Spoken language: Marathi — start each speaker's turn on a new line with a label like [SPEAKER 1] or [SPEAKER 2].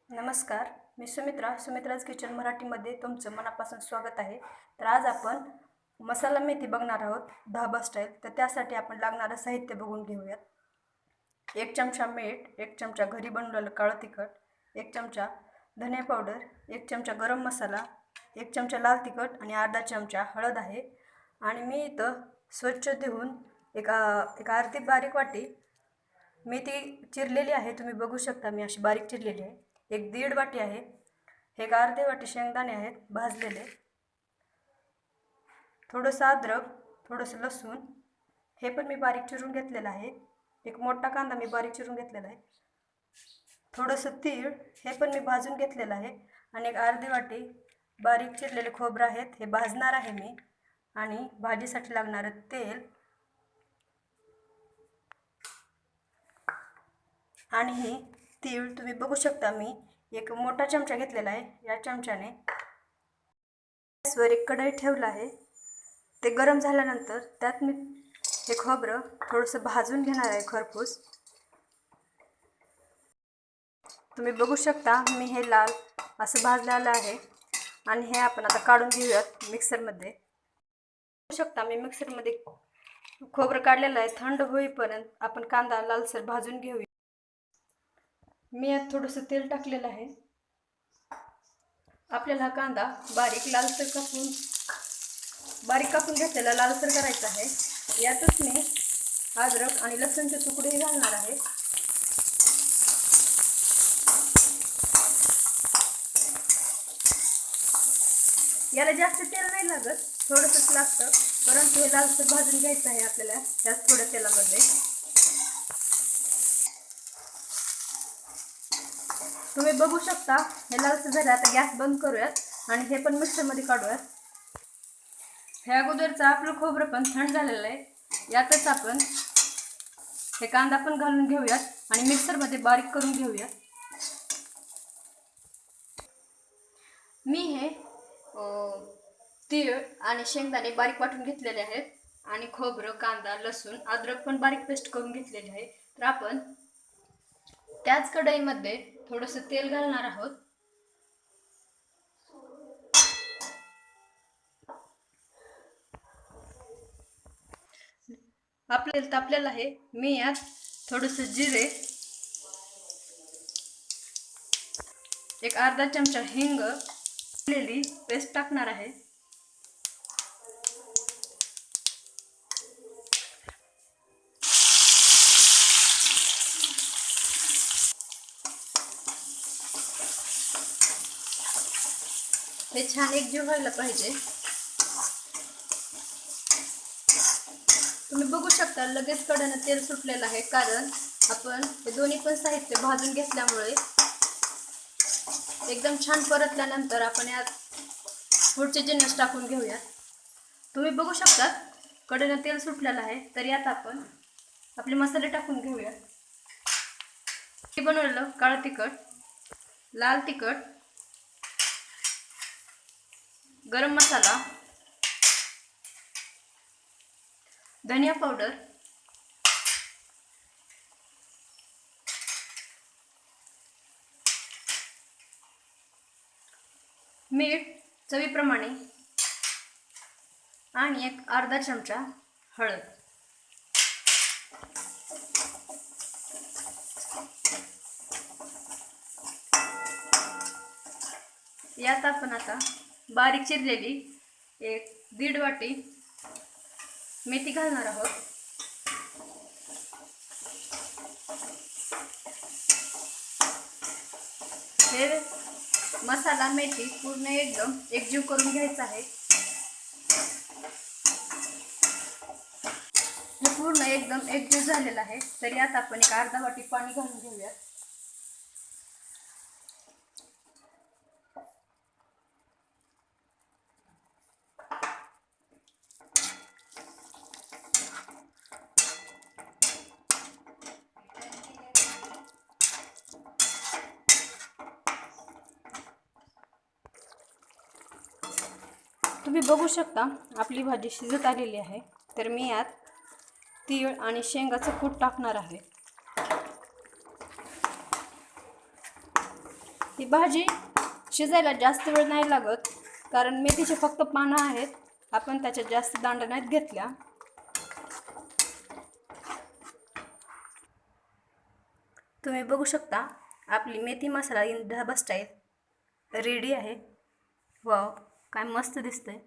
[SPEAKER 1] नमस्कार, मी सुमित्राज किचन मराठीमध्ये तुमचं मनापासून स्वागत आहे. तर आज आपण मसाला मेथी बघणार आहोत धाबा स्टाईल. तर त्यासाठी आपण लागणारं साहित्य बघून घेऊयात. 1 चमचा मीठ, 1 चमचा घरी बनवलेलं काळं तिखट, 1 चमचा धने पावडर, 1 चमचा गरम मसाला, 1 चमचा लाल तिखट आणि अर्धा चमचा हळद आहे. आणि मी इथं स्वच्छ धुवून एक अर्धी बारीक वाटी मेथी चिरलेली आहे. तुम्ही बघू शकता, मी अशी बारीक चिरलेली आहे. 1-1.5 वाटी आहे. एक अर्धी वाटी शेंगदाणे आहेत भाजलेले, थोडंसं अद्रक, थोडंसं लसूण हे पण मी बारीक चिरून घेतलेलं आहे. एक मोठा कांदा मी बारीक चिरून घेतलेला आहे. थोडंसं तीळ हे पण मी भाजून घेतलेलं आहे. आणि एक अर्धी वाटी बारीक चिरलेले खोबरं आहेत, हे भाजणार आहे मी. आणि भाजीसाठी लागणारं तेल आणि हे तीळ तुम्ही बघू शकता, मी एक मोठा चमचा घेतलेला आहे. या चमच्याने गॅसवर एक कढई ठेवला आहे. ते गरम झाल्यानंतर त्यात मी हे खोबरं थोडंसं भाजून घेणार आहे खरपूस. तुम्ही बघू शकता, मी हे लाल असं भाजलेलं आहे. आणि हे आपण आता काढून घेऊयात मिक्सरमध्ये. बघू शकता, मी मिक्सरमध्ये खोबरं काढलेलं आहे. थंड होईपर्यंत आपण कांदा लालसर भाजून घेऊया. मी यात थोडंसं तेल टाकलेलं आहे. आपल्याला कांदा बारीक कापून घेतलेला लालसर करायचा आहे. यातच मी अद्रक आणि लसूणचे तुकडे घालणार आहे. याला जास्त तेल नाही लागत, थोडंसंच लागतं, परंतु हे लालसर भाजून घ्यायचं आहे आपल्याला त्याच थोड्या तेलामध्ये. तुम्ही बघू शकता, हे लालसर झालं. आता गॅस बंद करूयात आणि हे पण मिक्सरमध्ये काढूयात. ह्या अगोदरचं आपलं खोबरं पण थंड झालेलं आहे. यातच आपण हे कांदा पण घालून घेऊयात आणि मिक्सरमध्ये बारीक करून घेऊयात. मी हे तीळ आणि शेंगदाणे बारीक वाटून घेतलेले आहेत. आणि खोबरं, कांदा, लसूण, अद्रक पण बारीक पेस्ट करून घेतलेले आहे. तर आपण त्याच कढईमध्ये थोडंसं तेल घालणार आहोत. आपल्याला तापलेलं आहे. मी यात थोडंसं जिरे, एक अर्धा चमचा हिंग, पेस्ट टाकणार आहे. हे छान एकजीव व्हायला पाहिजे. तुम्ही बघू शकता, लगेच कढईनं तेल सुटलेलं आहे, कारण आपण हे दोन्ही पण साहित्य भाजून घेतल्यामुळे. एकदम छान परतल्यानंतर आपण यात पुढचे जिन्नस टाकून घेऊया. तुम्ही बघू शकता, कढईनं तेल सुटलेलं आहे. तर यात आपण आपले मसाले टाकून घेऊया. हे बनवलेलं काळं तिखट, लाल तिखट, गरम मसाला, धनिया पावडर, मीठ चवीप्रमाणे आणि एक अर्धा चमचा हळद. यात आपण आता बारीक चिरलेली 1-1.5 वाटी मेथी घालणार आहोत. हे मसाला मेथी पूर्ण एकदम एकजीव करून घ्यायचा आहे. हे पूर्ण एकदम एकजीव झालेलं आहे. तर यात आपण एक अर्धा वाटी पाणी घालून घेऊया. तुम्ही बघू शकता, आपली भाजी शिजत आलेली आहे. तर मी यात तीळ आणि शेंगाचं कूट टाकणार आहे. ही भाजी शिजायला जास्त वेळ नाही लागत, कारण मेथीचे फक्त पानं आहेत. आपण त्याच्यात जास्त दांड्या नाहीत घेतल्या. तुम्ही बघू शकता आपली मेथी मसाला इन ढाबा स्टाईल रेडी आहे. वाव, काय मस्त दिसतंय.